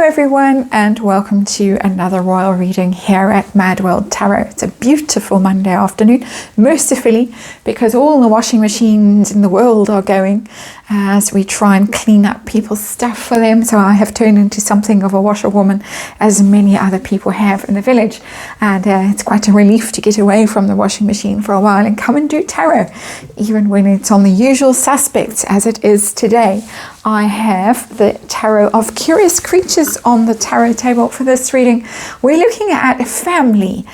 everyone, and welcome to another royal reading here at MadWorldTarot. It's a beautiful Monday afternoon, mercifully, because all the washing machines in the world are going as we try and clean up people's stuff for them. So I have turned into something of a washerwoman, as many other people have in the village, and it's quite a relief to get away from the washing machine for a while and come and do tarot, even when it's on the usual suspects as it is today. I have the Tarot of Curious Creatures on the tarot table for this reading. We're looking at family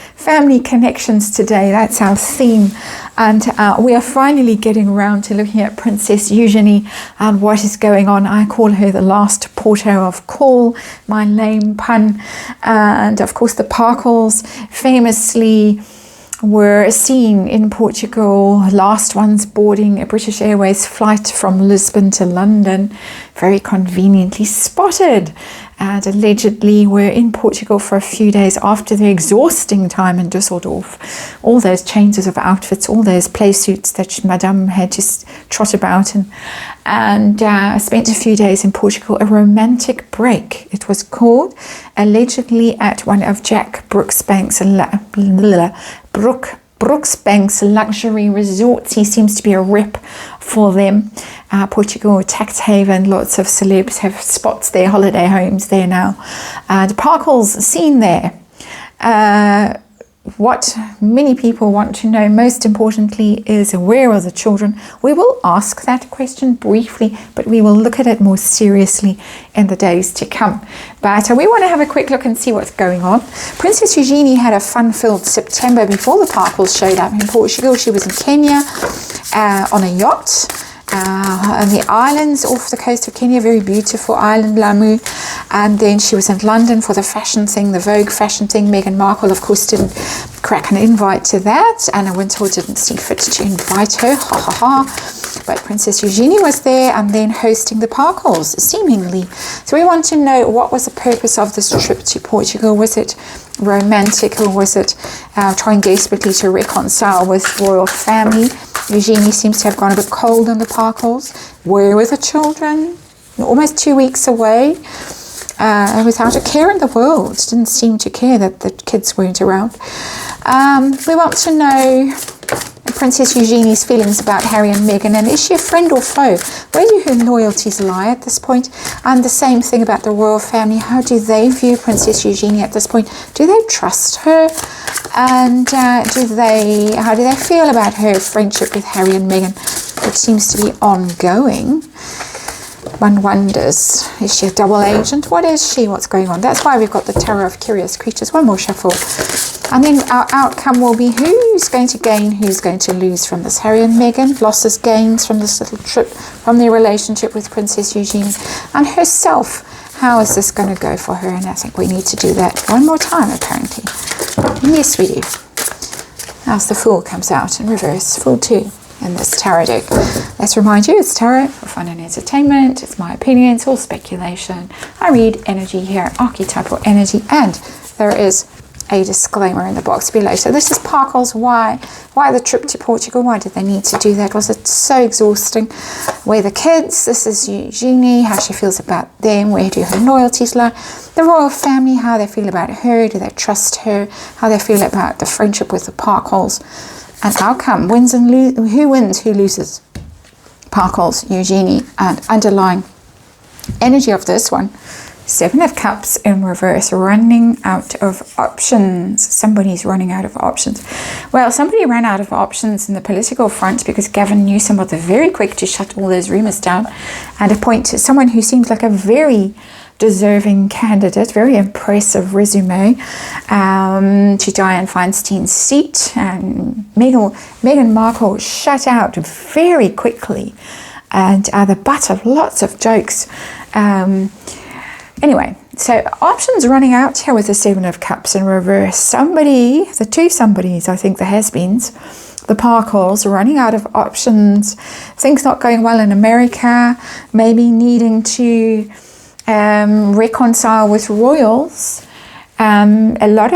connections today. That's our theme. And we are finally getting around to looking at Princess Eugenie and what is going on. I call her the last Porto of call, my lame pun. And of course the Parkles famously were seen in Portugal, last ones boarding a British Airways flight from Lisbon to London, very conveniently spotted, and allegedly were in Portugal for a few days after the exhausting time in Dusseldorf. All those changes of outfits, all those play suits that Madame had to trot about in, and spent a few days in Portugal, a romantic break, it was called, allegedly at one of Jack Brooksbank's luxury resorts. He seems to be a rep for them. Portugal, tax haven, lots of celebs have spots there, holiday homes there now. The Parkles seen there. What many people want to know most importantly is, where are the children? We will ask that question briefly, but we will look at it more seriously in the days to come. But we want to have a quick look and see what's going on. Princess Eugenie had a fun-filled September before the Parkles showed up in Portugal. She was in Kenya on a yacht. On the islands off the coast of Kenya, very beautiful island, Lamu. And then she was in London for the fashion thing, the Vogue fashion thing. Meghan Markle, of course, didn't crack an invite to that. Anna Wintour didn't see fit to invite her, ha ha ha. But Princess Eugenie was there and then hosting the Parkles, seemingly. So we want to know, what was the purpose of this trip to Portugal? Was it romantic, or was it trying desperately to reconcile with royal family? Eugenie seems to have gone a bit cold on the Parkles. Where were the children? Almost 2 weeks away, without a care in the world. Didn't seem to care that the kids weren't around. We want to know Princess Eugenie's feelings about Harry and Meghan, and is she a friend or foe? Where do her loyalties lie at this point? And the same thing about the royal family. How do they view Princess Eugenie at this point? Do they trust her? And how do they feel about her friendship with Harry and Meghan, which seems to be ongoing? One wonders, is she a double agent? What is she? What's going on? That's why we've got the Tarot of Curious Creatures. One more shuffle. And then our outcome will be who's going to gain, who's going to lose from this. Harry and Meghan, losses, gains from this little trip, from their relationship with Princess Eugenie. And herself, how is this going to go for her? And I think we need to do that one more time, apparently. Yes, we do. As the Fool comes out in reverse, Fool 2. In this tarot deck. Let's remind you, it's tarot for fun and entertainment. It's my opinion, it's all speculation. I read energy here, archetypal energy, and there is a disclaimer in the box below. So this is Parkles. Why the trip to Portugal? Why did they need to do that? Was it so exhausting? Where the kids? This is Eugenie, how she feels about them. Where do her loyalties lie? The royal family, how they feel about her. Do they trust her? How they feel about the friendship with the Parkles. And outcome, wins and who wins, who loses? Parkles, Eugenie, and underlying energy of this one, Seven of Cups in reverse, running out of options. Somebody's running out of options. Well, somebody ran out of options in the political front because Gavin Newsom was very quick to shut all those rumours down and appoint someone who seems like a very deserving candidate, very impressive resume, to Dianne Feinstein's seat. And Meghan Markle shut out very quickly and the butt of lots of jokes. Anyway, so options running out here with the Seven of Cups in reverse. Somebody, the two somebodies, I think the has-beens, the Parkles, running out of options, things not going well in America, maybe needing to reconcile with royals. A lot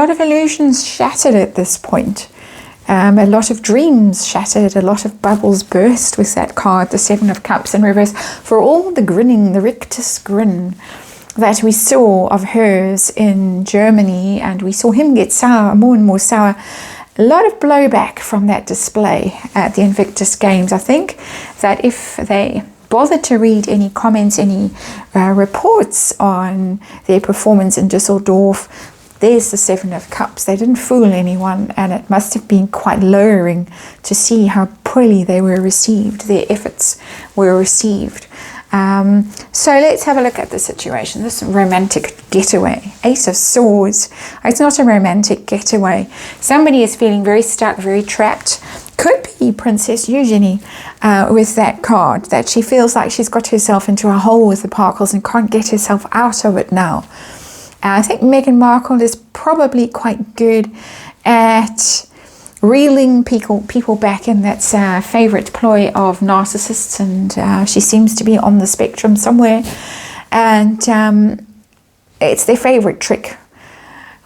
of illusions shattered at this point. A lot of dreams shattered, a lot of bubbles burst with that card, the Seven of Cups in reverse. For all the grinning, the rictus grin that we saw of hers in Germany, and we saw him get sour, more and more sour. A lot of blowback from that display at the Invictus Games. I think that if they bothered to read any comments, any reports on their performance in Düsseldorf, there's the Seven of Cups. They didn't fool anyone, and it must have been quite lowering to see how poorly they were received, their efforts were received. So let's have a look at the situation. This romantic getaway, Ace of Swords. It's not a romantic getaway. Somebody is feeling very stuck, very trapped. Could be Princess Eugenie with that card, that she feels like she's got herself into a hole with the Parkles and can't get herself out of it now. I think Meghan Markle is probably quite good at reeling people back in. That's a favourite ploy of narcissists, and she seems to be on the spectrum somewhere, and it's their favourite trick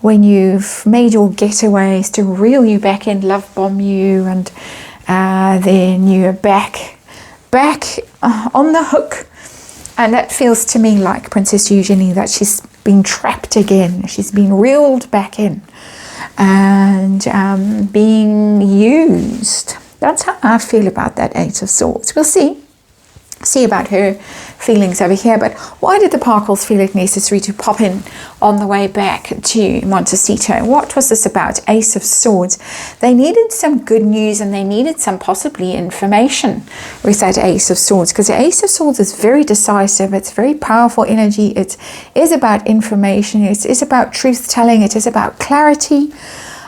when you've made your getaways to reel you back in, love bomb you, and then you're back on the hook. And that feels to me like Princess Eugenie, that she's been trapped again, she's been reeled back in and being used. That's how I feel about that Eight of Swords. We'll see about her feelings over here. But why did the Parkles feel it necessary to pop in on the way back to Montecito? What was this about? Ace of Swords. They needed some good news, and they needed some possibly information with that Ace of Swords, because the Ace of Swords is very decisive. It's very powerful energy. It is about information. It is about truth telling. It is about clarity.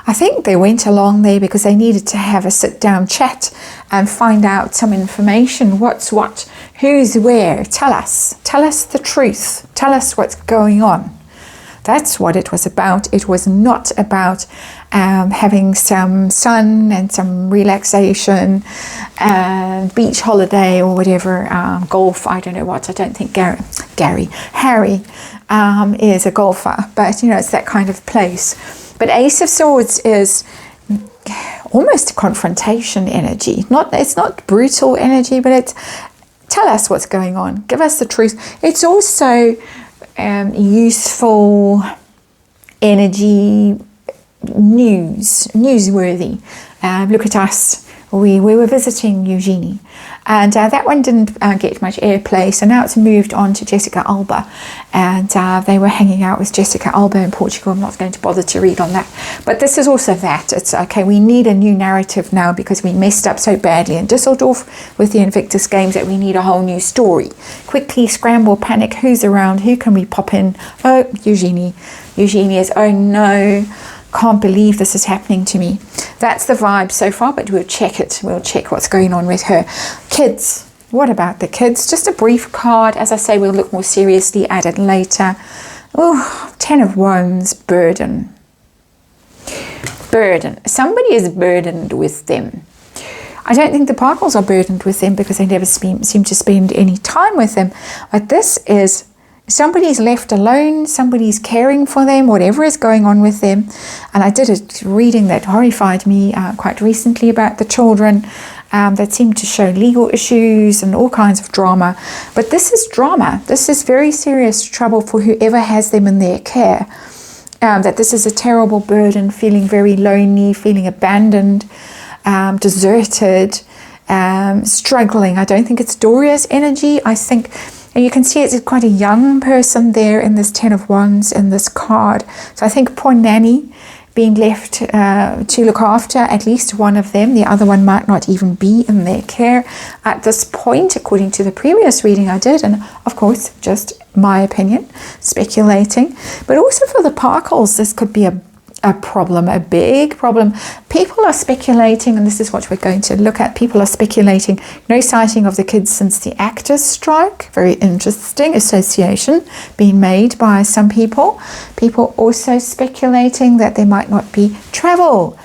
I think they went along there because they needed to have a sit-down chat and find out some information. What's what? Who's where? Tell us the truth. Tell us what's going on. That's what it was about. It was not about having some sun and some relaxation and beach holiday or whatever, golf, I don't know what. I don't think Harry is a golfer, but it's that kind of place. But Ace of Swords is almost a confrontation energy. It's not brutal energy, but it's tell us what's going on. Give us the truth. It's also useful energy, newsworthy. Look at us. We were visiting Eugenie, and that one didn't get much airplay, so now it's moved on to Jessica Alba, and they were hanging out with Jessica Alba in Portugal. I'm not going to bother to read on that, but this is also that. It's okay, we need a new narrative now because we messed up so badly in Düsseldorf with the Invictus Games that we need a whole new story. Quickly, scramble, panic, who's around, who can we pop in? Oh, Eugenie is, oh no, can't believe this is happening to me. That's the vibe so far, but we'll check it. We'll check what's going on with her. Kids. What about the kids? Just a brief card. As I say, we'll look more seriously at it later. Oh, 10 of Wands, burden. Somebody is burdened with them. I don't think the Parkles are burdened with them because they never seem to spend any time with them. But this is somebody's left alone, somebody's caring for them, whatever is going on with them. And I did a reading that horrified me quite recently about the children that seemed to show legal issues and all kinds of drama. But this is drama. This is very serious trouble for whoever has them in their care. That this is a terrible burden, feeling very lonely, feeling abandoned, deserted, struggling. I don't think it's Doria's energy. I think, and you can see it's quite a young person there in this 10 of Wands in this card. So I think poor nanny being left to look after at least one of them. The other one might not even be in their care at this point, according to the previous reading I did. And of course, just my opinion, speculating. But also for the Parkles, this could be a problem, a big problem. People are speculating, and this is what we're going to look at. People are speculating no sighting of the kids since the actors' strike. Very interesting association being made by some people. People also speculating that there might not be travel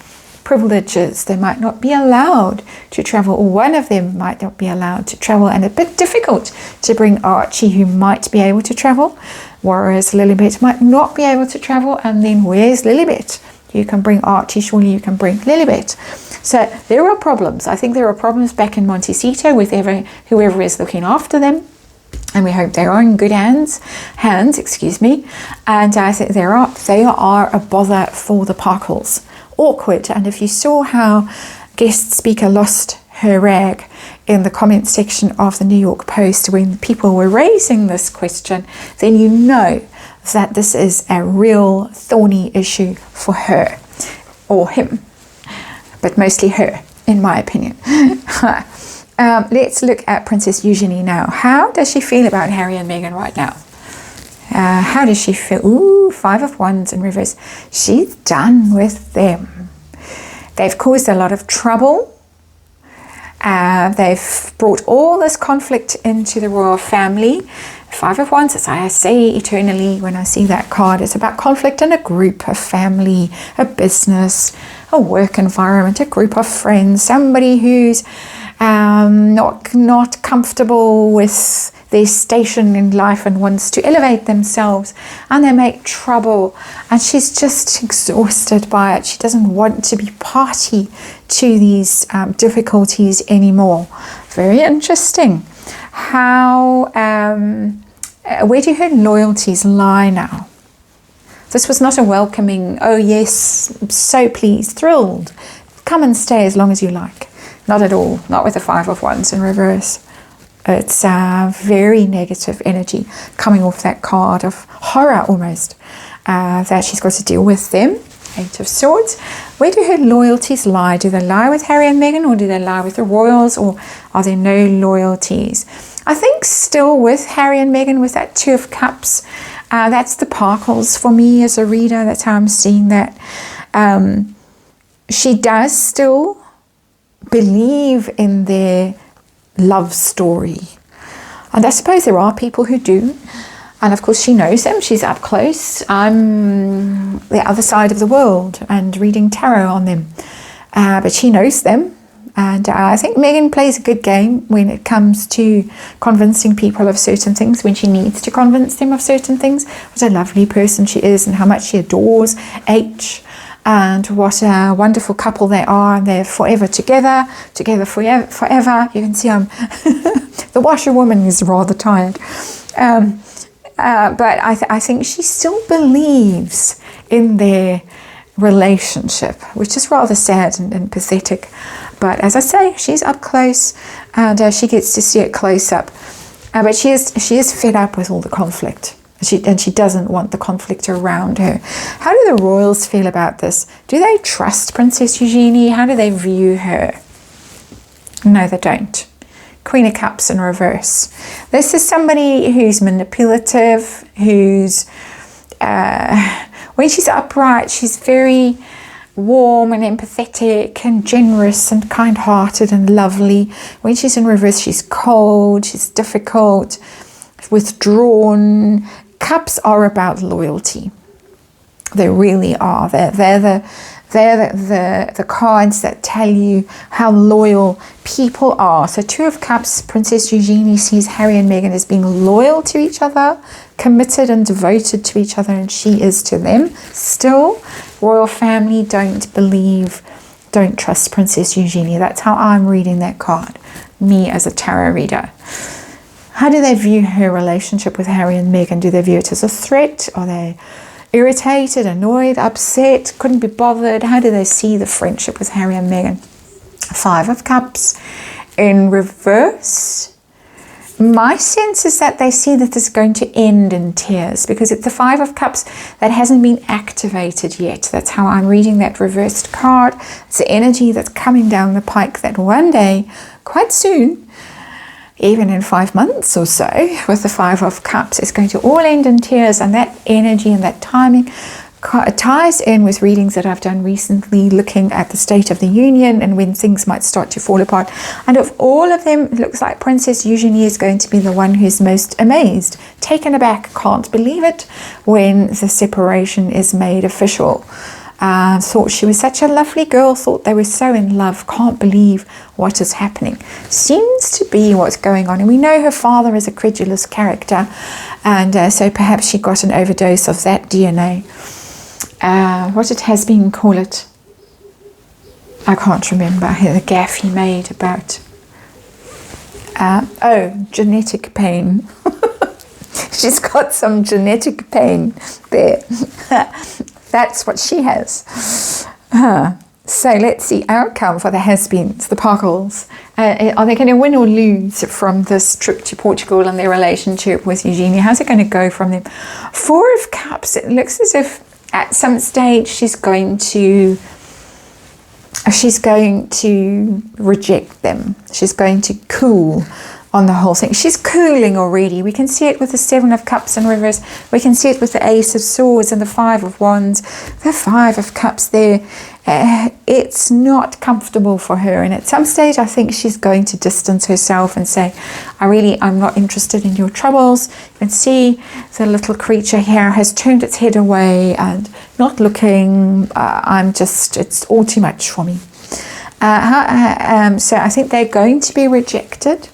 privileges. They might not be allowed to travel, or one of them might not be allowed to travel, and a bit difficult to bring Archie, who might be able to travel, whereas Lilibet might not be able to travel. And then where's Lilibet? You can bring Archie, surely you can bring Lilibet. So there are problems. I think there are problems back in Montecito with whoever is looking after them. And we hope they are in good hands, And I think they are a bother for the Parkles. Awkward. And if you saw how guest speaker lost her rag in the comment section of the New York Post when people were raising this question, then you know that this is a real thorny issue for her or him, but mostly her, in my opinion. Let's look at Princess Eugenie now. How does she feel about Harry and Meghan right now? How does she feel? Ooh, 5 of Wands in reverse. She's done with them. They've caused a lot of trouble. They've brought all this conflict into the royal family. 5 of Wands, as I say eternally when I see that card, it's about conflict in a group, a family, a business, a work environment, a group of friends, somebody who's not comfortable with their station in life and wants to elevate themselves, and they make trouble, and she's just exhausted by it. She doesn't want to be party to these difficulties anymore. Very interesting. Where do her loyalties lie now? This was not a welcoming, oh yes, so pleased, thrilled, come and stay as long as you like. Not at all. Not with the 5 of Wands in reverse. It's very negative energy coming off that card of horror almost, that she's got to deal with them. 8 of Swords. Where do her loyalties lie? Do they lie with Harry and Meghan, or do they lie with the royals, or are there no loyalties? I think still with Harry and Meghan with that 2 of Cups. That's the Parkles for me as a reader. That's how I'm seeing that. She does still believe in their love story, and I suppose there are people who do, and of course she knows them. She's up close. I'm the other side of the world and reading tarot on them, but she knows them, and I think Meghan plays a good game when it comes to convincing people of certain things, when she needs to convince them of certain things. What a lovely person she is, and how much she adores H. And what a wonderful couple they are, and they're forever together forever. You can see the washerwoman is rather tired. But I think she still believes in their relationship, which is rather sad and pathetic. But as I say, she's up close, and she gets to see it close up. But she is fed up with all the conflict. And she doesn't want the conflict around her. How do the royals feel about this? Do they trust Princess Eugenie? How do they view her? No, they don't. Queen of Cups in reverse. This is somebody who's manipulative, who's, when she's upright, she's very warm and empathetic and generous and kind-hearted and lovely. When she's in reverse, she's cold, she's difficult, withdrawn. Cups are about loyalty. They really are. They're the cards that tell you how loyal people are. So 2 of Cups, Princess Eugenie sees Harry and Meghan as being loyal to each other, committed and devoted to each other, and she is to them. Still, royal family don't trust Princess Eugenie. That's how I'm reading that card, me as a tarot reader. How do they view her relationship with Harry and Meghan? Do they view it as a threat? Are they irritated, annoyed, upset, couldn't be bothered? How do they see the friendship with Harry and Meghan? 5 of Cups in reverse. My sense is that they see that this is going to end in tears, because it's the 5 of Cups that hasn't been activated yet. That's how I'm reading that reversed card. It's the energy that's coming down the pike that one day, quite soon, even in 5 months or so, with the 5 of Cups, it's going to all end in tears. And that energy and that timing ties in with readings that I've done recently, looking at the state of the union and when things might start to fall apart. And of all of them, it looks like Princess Eugenie is going to be the one who's most amazed, taken aback, can't believe it when the separation is made official. Thought she was such a lovely girl, thought they were so in love, can't believe what is happening. Seems to be what's going on. And we know her father is a credulous character, and so perhaps she got an overdose of that DNA. What it has been, call it I can't remember the gaffe he made about genetic pain. She's got some genetic pain there. That's what she has. So let's see, outcome for the has-beens, the Parkles. Are they going to win or lose from this trip to Portugal and their relationship with Eugenie? How's it going to go from them? 4 of Cups, it looks as if at some stage she's going to reject them. She's going to cool on the whole thing. She's cooling already. We can see it with the 7 of Cups in reverse. We can see it with the Ace of Swords and the 5 of Wands. The 5 of Cups there. It's not comfortable for her. And at some stage, I think she's going to distance herself and say, I'm not interested in your troubles. You can see the little creature here has turned its head away and not looking. It's all too much for me. So I think they're going to be rejected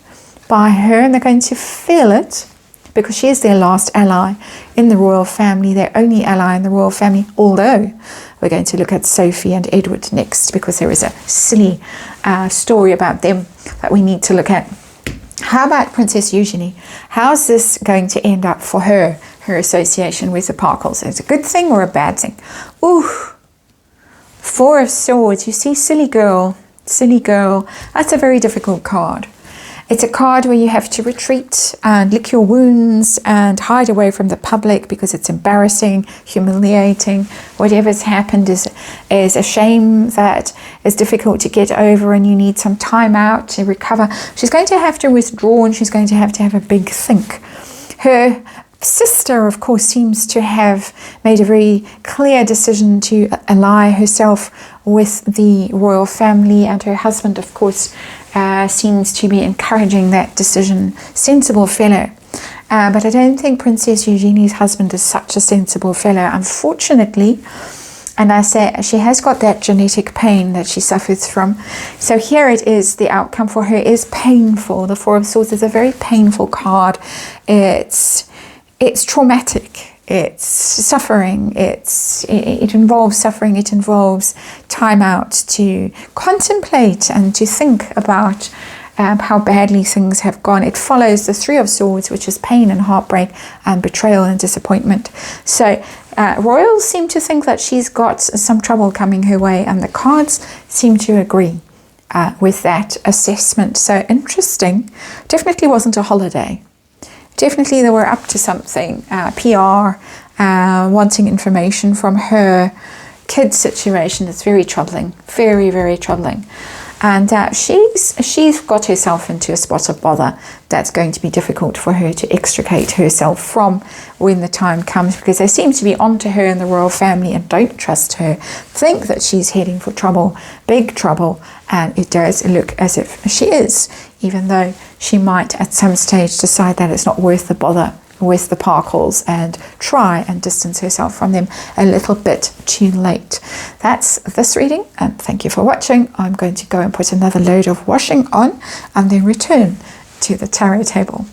by her, and they're going to feel it because she is their last ally in the royal family, their only ally in the royal family, although we're going to look at Sophie and Edward next because there is a silly story about them that we need to look at. How about Princess Eugenie? How's this going to end up for her association with the Parkles? Is it a good thing or a bad thing? Ooh, 4 of Swords. You see, silly girl. That's a very difficult card. It's a card where you have to retreat and lick your wounds and hide away from the public because it's embarrassing, humiliating. Whatever's happened is a shame that is difficult to get over, and you need some time out to recover. She's going to have to withdraw, and she's going to have a big think. Her sister, of course, seems to have made a very clear decision to ally herself with the royal family, and her husband, of course, seems to be encouraging that decision. Sensible fellow. But I don't think Princess Eugenie's husband is such a sensible fellow, unfortunately. And I say she has got that genetic pain that she suffers from. So here it is, the outcome for her is painful. The 4 of Swords is a very painful card. It's traumatic. It's suffering. It involves suffering. It involves time out to contemplate and to think about how badly things have gone. It follows the 3 of Swords, which is pain and heartbreak and betrayal and disappointment. So royals seem to think that she's got some trouble coming her way, and the cards seem to agree with that assessment. So interesting. Definitely wasn't a holiday. Definitely they were up to something. PR, wanting information from her kid situation is very troubling. Very, very troubling. And she's got herself into a spot of bother that's going to be difficult for her to extricate herself from when the time comes, because they seem to be onto her in the royal family and don't trust her, think that she's heading for trouble, big trouble, and it does look as if she is, even though she might at some stage decide that it's not worth the bother with the Parkles and try and distance herself from them a little bit too late. That's this reading, and thank you for watching. I'm going to go and put another load of washing on and then return to the tarot table.